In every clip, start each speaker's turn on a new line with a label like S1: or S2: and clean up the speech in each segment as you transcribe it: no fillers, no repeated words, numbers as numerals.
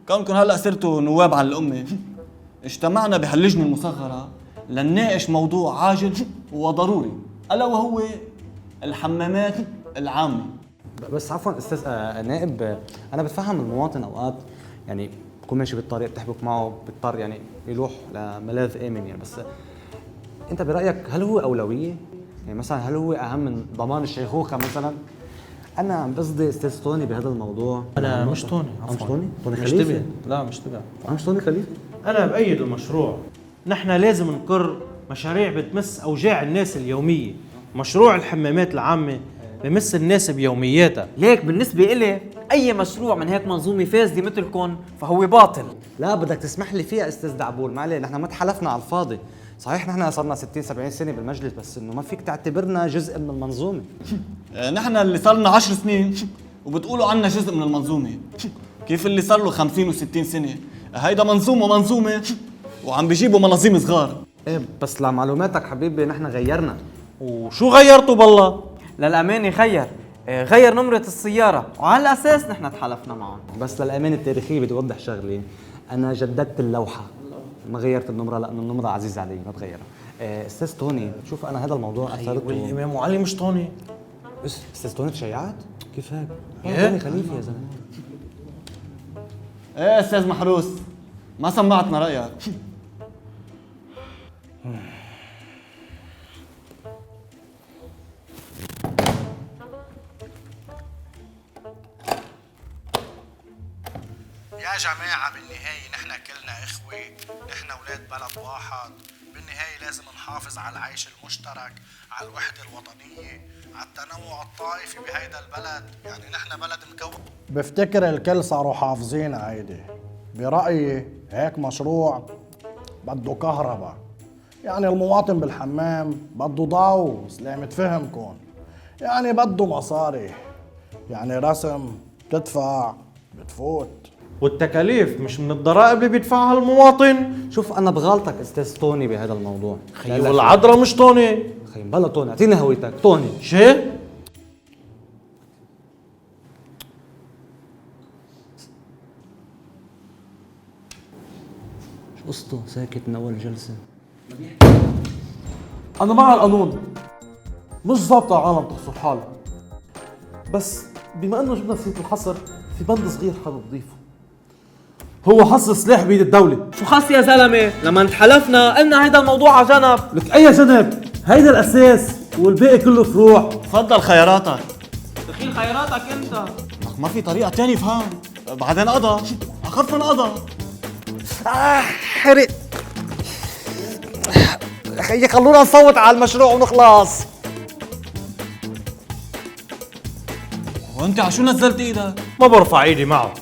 S1: كونكم هلا صرتوا نواب عن الأمة، اجتمعنا بهاللجنة المصغرة لنناقش موضوع عاجل وضروري، ألا وهو الحمامات العامة.
S2: بس عفوا استاذ نائب، انا بتفهم المواطن اوقات يعني بكون ماشي بالطريق بتحبك معه بيضطر يعني يروح لملاذ امن يعني، بس انت برايك هل هو اولويه؟ يعني مثلا هل هو اهم من ضمان الشيخوخه مثلا؟ انا عم قصدي استاذ توني بهذا الموضوع.
S3: أنا مش توني،
S2: مش
S3: عفوا.
S2: توني؟ توني
S3: مش
S2: خليفه؟
S3: تبع. لا مش تبع.
S2: مش توني خليفه؟
S3: أنا بأيد المشروع. نحن لازم نقر مشاريع بتمس أوجاع الناس اليومية. مشروع الحمامات العامة بمس الناس بيومياتها.
S4: ليك بالنسبة إلي أي مشروع من هيك منظومة فاسدة مثلكم فهو باطل.
S2: لا بدك تسمح لي فيها استاذ دعبول، ما عليه، نحن ما تحالفنا على الفاضي. صحيح نحن صرنا 60 70 سنه بالمجلس، بس انه ما فيك تعتبرنا جزء من المنظومه.
S1: نحن اللي صار لنا 10 سنين وبتقولوا عنا جزء من المنظومة، كيف اللي صار له 50 و60 سنة؟ هيدا منظومة وعم بيجيبوا مناظيم صغار.
S2: ايه بس لمعلوماتك حبيبي نحن غيرنا.
S3: وشو غيرتوا بالله؟
S4: للأمانة غير نمرة السيارة وعلى الأساس نحن تحالفنا معهم.
S2: بس للأمانة التاريخية بدي أوضح شغلة، أنا جددت اللوحة ما غيرت النمرة لأنه النمرة عزيزة علي ما بغيرها. أستاذ توني شوف أنا هذا الموضوع أثرته.
S3: والإمام علي مش توني.
S2: أستاذ توني تشيعات؟ كيف هيك؟
S3: إيه؟
S2: توني خليفة يا زلمة.
S1: ايه استاذ محروس، ما سمعتنا رأيك.
S5: يا جماعة بالنهاية نحن كلنا إخوة، نحن أولاد بلد واحد، بالنهاية لازم نحافظ على العيش المشترك، على الوحدة الوطنية، على التنوع الطائفي بهيدا البلد، يعني نحن بلد مكون.
S6: بفتكر الكل صاروا حافظين هيدي. برأيي هيك مشروع بده كهرباء، يعني المواطن بالحمام بده ضوء، سلامة فهمكم، يعني بده مصاري، يعني رسم بتدفع بتفوت.
S3: والتكاليف مش من الضرائب اللي بيدفعها المواطن.
S2: شوف أنا بغلطك أستاذ توني بهذا الموضوع.
S3: خي والعذرة مش توني.
S2: خي بلا توني، أعطيني هويتك توني.
S3: شي؟
S2: شو قصته ساكت من أول جلسة؟
S7: أنا مع القانون، مش ظابطة عالم تحصر حالها، بس بما إنه جبنا سيرة الحصر في بند صغير حابب أضيفه، هو حصر سلاح بيد الدولة.
S4: شو خاص يا زلمة؟ لما تحالفنا قلنا هيدا الموضوع على جنب.
S7: لك أي جنب؟ هيدا الأساس والباقي كله فروع.
S1: تفضل خياراتك.
S4: دخيل خياراتك أنت.
S1: لك ما في طريقة تانية فهم، بعدين قضى، أخف من قضى.
S2: حرق خيي خلونا نصوت على المشروع ونخلص.
S1: وانت عشو نزلت ايدك؟
S3: ما برفع ايدي معه.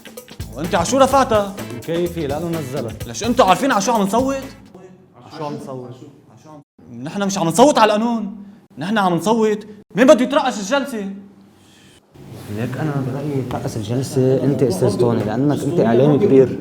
S1: وانت عشو رفعتها؟
S2: كيفي لأنه نزلها.
S1: ليش انتوا عارفين عشو عم نصوت؟
S2: شو عم نصوت؟
S1: نحن مش عم نصوت على القانون، نحن عم نصوت مين بده يترأس الجلسة.
S2: ليك أنا برأيي ترأس الجلسة أنت أستاذ توني لأنك أنت إعلامي كبير.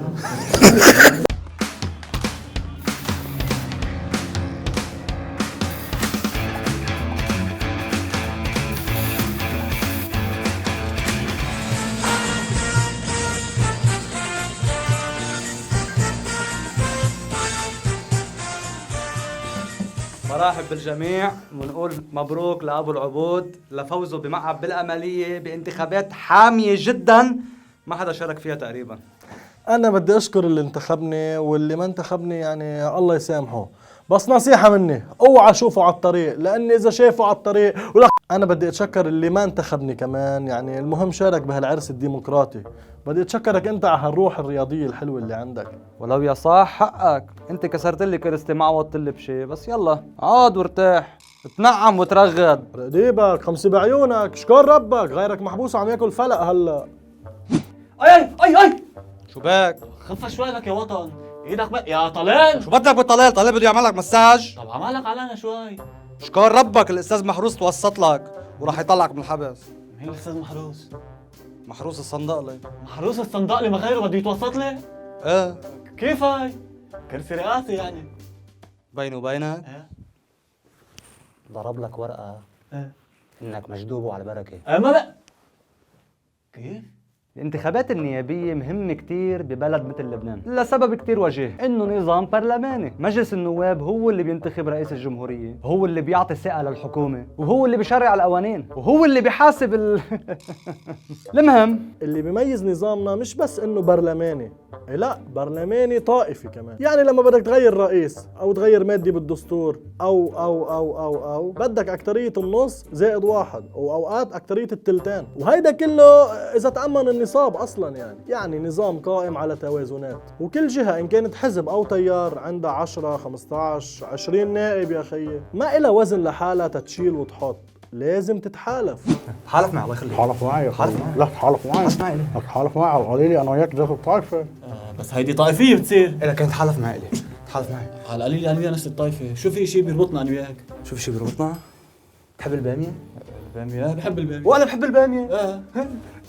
S8: مرحب بالجميع ونقول مبروك لأبو العبود لفوزه بمعهد بالأملية بانتخابات حامية جدا ما حدا شارك فيها تقريبا.
S7: أنا بدي أشكر اللي انتخبني واللي ما انتخبني يعني الله يسامحه، بس نصيحة مني اوعى شوفوا على الطريق، لأني إذا شافوا على الطريق أنا بدي أتشكر اللي ما انتخبني كمان، يعني المهم شارك بهالعرس الديمقراطي. بدي أتشكرك أنت على هالروح الرياضية الحلوة اللي عندك.
S8: ولو يا صاح حقك، أنت كسرت لي كرستي ما عوضت لي بشي، بس يلا عاد وارتاح تنعم وترغد.
S7: رقيبك خمسة بعيونك، شكر ربك غيرك محبوس عم ياكل فلق هلا.
S4: أي
S8: شو بك؟
S1: خف شوي لك يا وطن، ايدك بقى يا طلال.
S8: شو بدك بالطلال؟ طلال بده يعمل لك مساج؟
S1: طب عمالك علينا شوي.
S8: شكر ربك الأستاذ محروس توسط لك وراح يطلعك من الحبس.
S1: مين الاستاذ محروس؟
S8: محروس الصندقلي.
S1: محروس الصندقلي ما غيره بده يتوسط لي؟
S8: ايه
S1: كيف هاي؟ كرسي رئاسي يعني.
S8: بيني وبينك
S1: ايه
S2: ضرب لك ورقة
S1: ايه
S2: إنك مجدوب وعلى بركة.
S1: ما بقى كيف؟
S8: الانتخابات النيابية مهمة كتير ببلد مثل لبنان لسبب كتير وجيه، انه نظام برلماني. مجلس النواب هو اللي بينتخب رئيس الجمهورية، هو اللي بيعطي ثقة للحكومة، وهو اللي بيشرع القوانين، وهو اللي بيحاسب المهم
S7: اللي بيميز نظامنا مش بس انه برلماني، لا برلماني طائفي كمان. يعني لما بدك تغير رئيس او تغير مادة بالدستور او بدك اكترية النص زائد واحد، واوقات اكترية التلتين، وهيدا كله اذا تأمن النصاب اصلا. يعني نظام قائم على توازنات، وكل جهة ان كانت حزب او تيار عندها 10 15 20 نائب يا خيي، ما إلها وزن لحالها تتشيل وتحط، لازم تتحالف.
S2: تحالف معي الله يخليك.
S6: تحالف معي يا خالد. لا تحالف معي.
S2: اسمعي لي.
S6: تحالف معي على القليل انا وياك ذات الطائفه.
S1: بس هيدي طائفيه بتصير.
S2: إيه كنت تحالف معي لي. تحالف معي.
S1: على القليل انا ويا نفس الطائفه، شو في شيء بيربطنا انا وياك؟
S2: شوف شي بيربطنا. بتحب البامية؟
S1: الباميه بحب الباميه.
S2: وانا بحب البامية.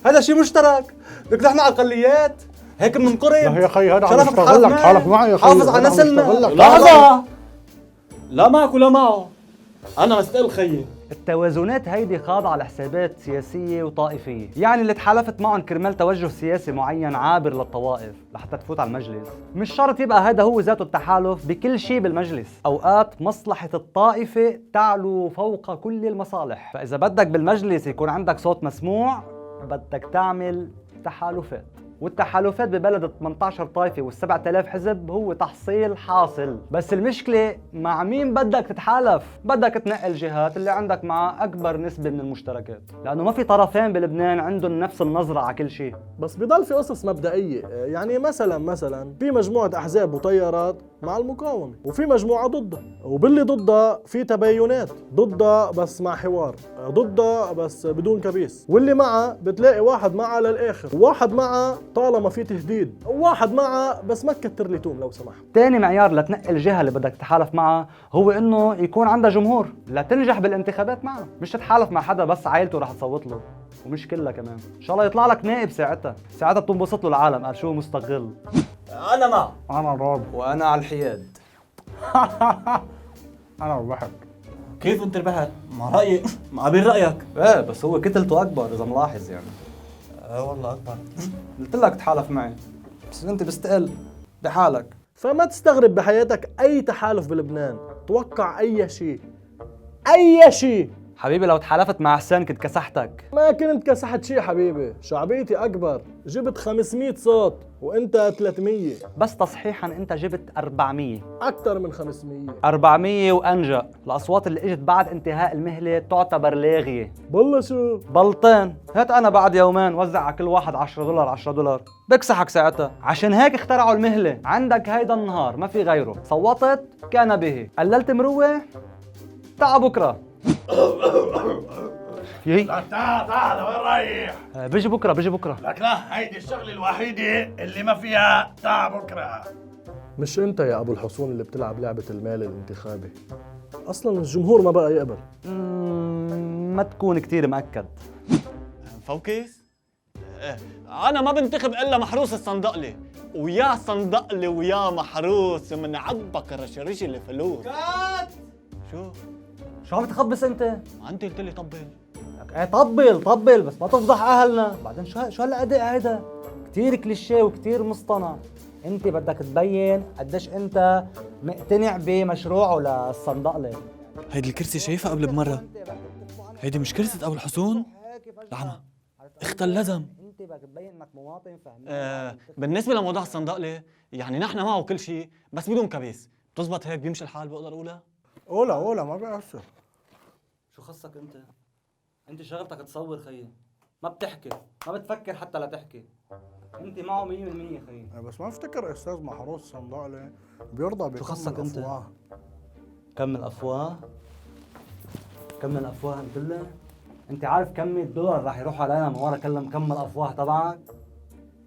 S2: هذا شيء مشترك. بدك نحن على الأقليات هيك بننقرض.
S6: لا يا خي هذا عم
S2: شرفك
S6: يشتغل لك. تحالف معي يا خي.
S2: حافظ على نسلنا.
S1: لحظه، لا معك ولا معه، انا مستقل خيي.
S8: التوازنات هيدي خاضعة لحسابات سياسية وطائفية. يعني اللي تحالفت معهم كرمال توجه سياسي معين عابر للطوائف لحتى تفوت على المجلس، مش شرط يبقى هذا هو ذاته التحالف بكل شيء بالمجلس. أوقات مصلحة الطائفة تعلو فوق كل المصالح، فإذا بدك بالمجلس يكون عندك صوت مسموع بدك تعمل تحالفات. والتحالفات ببلد 18 طائفة وال7000 حزب هو تحصيل حاصل. بس المشكلة مع مين بدك تتحالف؟ بدك تنقي الجهات اللي عندك معها أكبر نسبة من المشتركات، لأنه ما في طرفين بلبنان عندهم نفس النظرة على كل شيء.
S7: بس بضل في قصص مبدئية. يعني مثلا في مجموعة أحزاب وتيارات مع المقاومة، وفي مجموعة ضدها، وباللي ضدها في تباينات، ضدها بس مع حوار، ضدها بس بدون كبيس، واللي معها بتلاقي واحد معها للآخر، وواحد معها طالما في تهديد، وواحد معها بس ما تكتر لي توم لو سمحت.
S8: تاني معيار لتنقي الجهة اللي بدك تتحالف معها هو انه يكون عندها جمهور لتنجح بالانتخابات معها، مش تتحالف مع حدا بس عائلته رح تصوت له، ومش كلها كمان. ان شاء الله يطلع لك نائب ساعتها بتنبسط له العالم، قال شو مستقل.
S1: انا مع.
S6: انا راضي.
S2: وأنا على الحياد.
S6: انا ربحت.
S1: كيف انت ربحت؟ مع رايي مع بين رايك.
S2: ايه بس هو كتلته أكبر إذا ملاحظ يعني.
S1: والله اكبر.
S2: قلت لك تحالف معي بس أنت بستقل بحالك.
S7: فما تستغرب بحياتك أي تحالف بلبنان، توقع أي شيء.
S8: حبيبي لو تحالفت مع حسين كنت كسحتك.
S7: ما كنت كسحت شيء حبيبي، شعبيتي أكبر، جبت 500 صوت وأنت 300.
S8: بس تصحيحا انت جبت 400.
S7: أكثر من 500.
S8: 400 وانجا. الاصوات اللي اجت بعد انتهاء المهله تعتبر لاغيه.
S7: بالله شو؟
S8: بلطين. هات انا بعد يومين وزع على كل واحد $10 $10 بكسحك ساعتها. عشان هيك اخترعوا المهله. عندك هيدا النهار ما في غيره، صوتت كان به، قللت مروه تعا بكره. يي
S6: تعال وين رايح؟
S8: بيجي بكره.
S6: لك لا، هيدي الشغلة الوحيدة اللي ما فيها تعال بكره.
S7: مش أنت يا أبو الحصون اللي بتلعب لعبة المال الانتخابي. أصلاً الجمهور ما بقى يقبل.
S8: ما تكون كتير مأكد.
S1: فوكس؟ انا ما بنتخب الا محروس الصندقلي، ويا صندقلي ويا محروس من عبك رشرش الفلوس.
S8: شو عم تخبص انت؟
S1: ما انت قلت لي طبل.
S8: ايه طبل بس ما تفضح اهلنا. بعدين شو هالاداء هيدا؟ كتير كليشيه وكتير مصطنع. انت بدك تبين قديش انت مقتنع بمشروعه للصندقلي.
S1: هيدي الكرسي شايفها قبل بمره. هيدي مش كرسي ابو الحصون؟ لحظة اختل لزم.
S8: انت بدك تبين انك مواطن فاهم.
S1: بالنسبة لموضوع الصندقلي يعني نحن معه كل شيء بس بدون كبيس. بتزبط هيك بيمشي الحال بقدر اقولها؟
S6: أولى ما بيأثر.
S8: شو خصك انت؟ انت شغلتك تصور خيي، ما بتحكي، ما بتفكر حتى لا تحكي. انت معه 100% خيي.
S6: بس ما افتكر استاذ محروس صندقلي بيرضى بكم.
S8: شو خصك انت؟
S6: الأفواه.
S8: كم الافواه قلت له. انت عارف كم $100 راح يروح علينا من ورا كم الافواه تبعك؟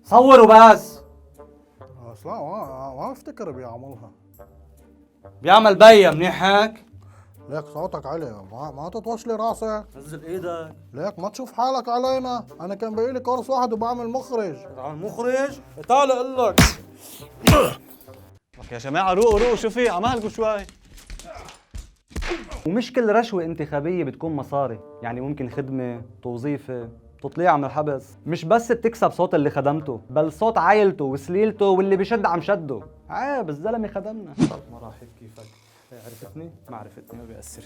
S8: صور وبس.
S6: بس لا ما افتكر بيعملها.
S8: بيعمل بيا منيح هيك.
S6: ليك صوتك عالي، ما تطوش لي راسك.
S8: نزل ايدك.
S6: ليك ما تشوف حالك علينا. انا كان بقيلي كورس واحد وبعمل مخرج.
S8: مخرج؟ تعال اقول لك.
S1: يا جماعة روقوا شو في؟ عمالكم شوي.
S8: ومش كل رشوة انتخابية بتكون مصاري، يعني ممكن خدمة، توظيفة، تطليع من الحبس. مش بس بتكسب صوت اللي خدمته، بل صوت عائلته وسليلته واللي بشد عم شده. عيب الزلمه خدمنا.
S2: مرحب، كيفك؟ عرفتني؟ ما عرفتني، ما بيأثر.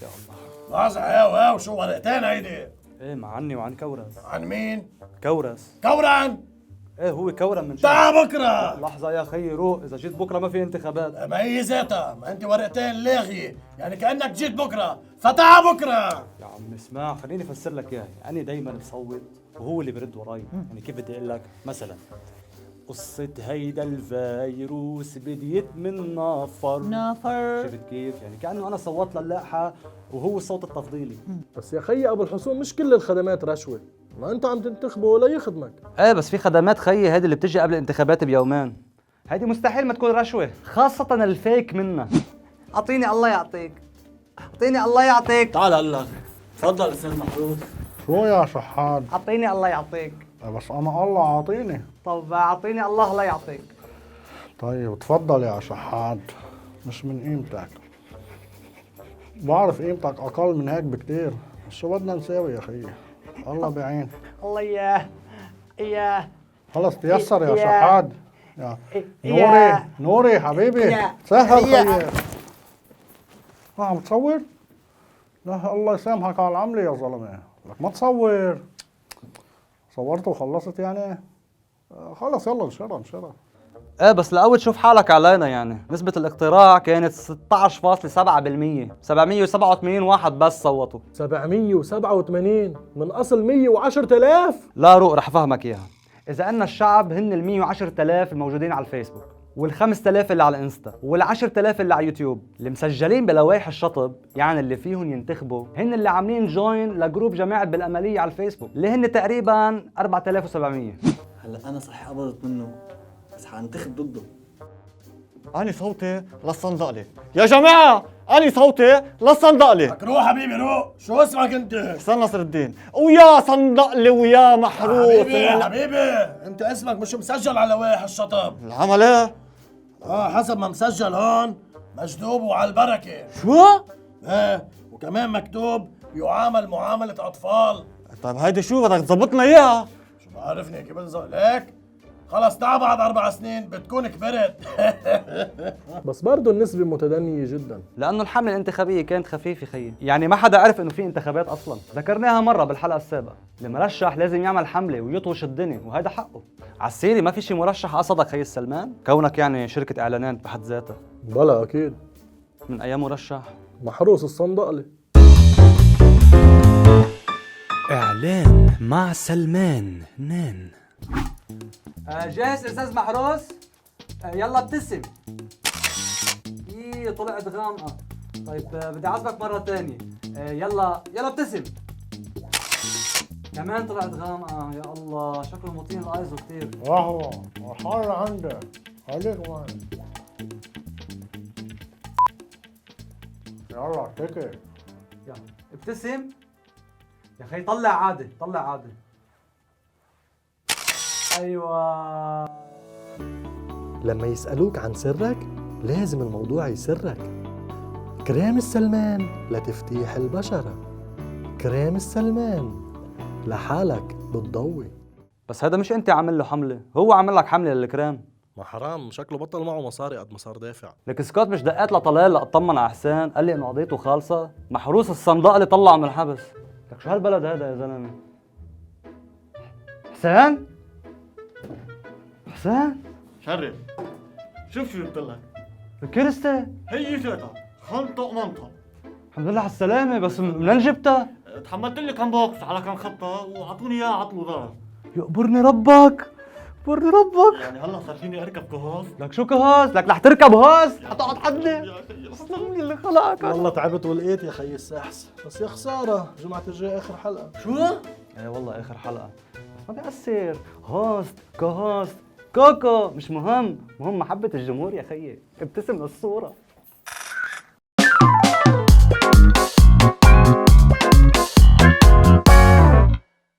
S2: يا الله.
S5: لحظة، هاو شو ورقتين هيدي؟
S2: ايه، مع عني وعن كورس.
S5: عن مين؟
S2: كورس.
S5: كوران؟
S2: ايه هو كورة من شو؟
S5: تعال بكره.
S2: لحظة يا خيي، روق، إذا جيت بكرة ما في انتخابات.
S5: ما هي ذاتها، ما انت ورقتين لاغية، يعني كأنك جيت بكره، فتعال بكره.
S2: يا عم اسمع، خليني افسر لك اياها. انا دايما بصوت وهو اللي برد وراي. يعني كيف بدي اقول لك؟ مثلا قصة هيدا الفيروس بديت من نفر. شفت كيف؟ يعني كأنه أنا صوت للائحة وهو الصوت التفضيلي.
S7: بس يا خيي ابو الحسون، مش كل الخدمات رشوه، ما انت عم تنتخبه ولا يخدمك.
S8: ايه بس في خدمات خيي هيدي اللي بتجي قبل الانتخابات بيومين، هيدي مستحيل ما تكون رشوه، خاصة الفيك منها. اعطيني الله يعطيك، اعطيني الله يعطيك،
S1: تعال اقول لك. تفضل استاذ محروس.
S6: شو يا شحات؟
S8: اعطيني الله يعطيك.
S6: بس انا الله عاطيني.
S8: طب اعطيني الله لا يعطيك.
S6: طيب تفضل يا شحات، مش من قيمتك، بعرف قيمتك اقل من هيك بكتير، بس شو بدنا نساوي يا خيي؟ الله بعين.
S8: الله اياه
S6: خلص تيسر يا
S8: يا-
S6: شحات. يا
S8: يا-
S6: نوري حبيبي،
S8: يا-
S6: سهل
S8: يا-
S6: خيي. ما عم تصور؟ لا الله يسامحك على العملة يا زلمة، لك ما تصور. صورت وخلصت يعني؟ خلص يلا انشرها.
S8: ايه بس الاول شوف حالك علينا، يعني نسبة الاقتراع كانت 16.7%، 787 واحد بس صوتوا.
S7: 787 من اصل 110,000.
S8: لا روق رح فهمك اياها. اذا ان الشعب هن ال 110,000 الموجودين على الفيسبوك، وال 5000 اللي على الانستا، وال 10,000 اللي على يوتيوب اللي مسجلين بلوائح الشطب، يعني اللي فيهم ينتخبوا، هن اللي عاملين جوين لجروب جماعة بالأملية على الفيسبوك اللي هن تقريبا 4700.
S1: هلا انا صحيح قبضت منه، بس حانتخب ضده. أنا صوتي للصندقلة يا جماعة، أنا صوتي للصندقلة.
S5: لك روح حبيبي روح، شو اسمك انت؟
S1: حسين نصر الدين، ويا صندقلة ويا محروس.
S5: حبيبي انت اسمك مش مسجل على لوائح الشطب.
S1: العمل ايه؟
S5: حسب ما مسجل هون مجدوب وعلى البركة.
S1: شو؟
S5: ايه وكمان مكتوب يعامل معاملة أطفال.
S1: طيب هيدي شو بدك تظبطنا إياها؟
S5: شو بعرفني كيف بنزل لك؟ خلص تعال بعد 4 سنين بتكون كبرت.
S7: بس برضه النسبة متدنية جدا.
S8: لأنه الحملة الانتخابية كانت خفيفة خيي، يعني ما حدا عرف إنه في انتخابات أصلاً. ذكرناها مرة بالحلقة السابقة، المرشح لازم يعمل حملة ويطوش الدنيا، وهذا حقه. عالسيري ما في شي مرشح قصدك خي السلمان؟ كونك يعني شركة إعلانات بحد ذاتها،
S7: بلا اكيد.
S8: من أي مرشح؟
S7: محروس الصندقلة.
S2: إعلان مع سلمان نان.
S8: جاهز أستاذ محروس؟ يلا ابتسم. طلعت غامقة. طيب بدي أعذبك مرة تانية. يلا ابتسم. كمان طلعت غامقة. يا الله شكله مطين الأيزو كتير.
S6: وهو حار عندك، خليك معي. يلا اتكل.
S8: يلا ابتسم. يا أخي طلع عادة، طلع عادة. أيوة.
S7: لما يسألوك عن سرك لازم الموضوع يسرك. كريم السلمان لتفتيح البشرة، كريم السلمان لحالك بتضوي.
S8: بس هذا مش أنت عامل له حملة، هو عامل لك حملة للكريم.
S7: ما حرام، شكله بطل معه مصاري قد ما صار دافع.
S8: لك سكوت مش دقات لطلال لأطمن على حسين، قال لي إنه قضيته خالصة، محروس الصندقلة طلعه من الحبس. لك شو هالبلد هذا يا زلمة؟ حسين؟ حسين؟
S1: شرف. شوف شو جبت لك.
S8: الكرستة؟
S1: هي ذاتها خلطة ومنطة.
S8: الحمد لله على السلامة، بس منين جبتها؟
S1: تحملت لي كم بوكس على كم خطة وعطوني اياها عطل وضرر.
S8: يقبرني ربك، يقبرني ربك.
S1: يعني هلا صار فيني اركب كهوف.
S8: لك شو كهوس؟ لك رح تركب هوس؟ حتقعد حدي؟ اصلا مين اللي خلقك؟
S7: والله تعبت ولقيت يا خي السحس، بس يا خسارة جمعة الجاي آخر حلقة.
S1: شو؟
S8: ايه والله اخر حلقة، بس ما بيأثر. هوست كوهوست كوكو مش مهم، مهم محبة الجمهور يا خيي. ابتسم للصورة.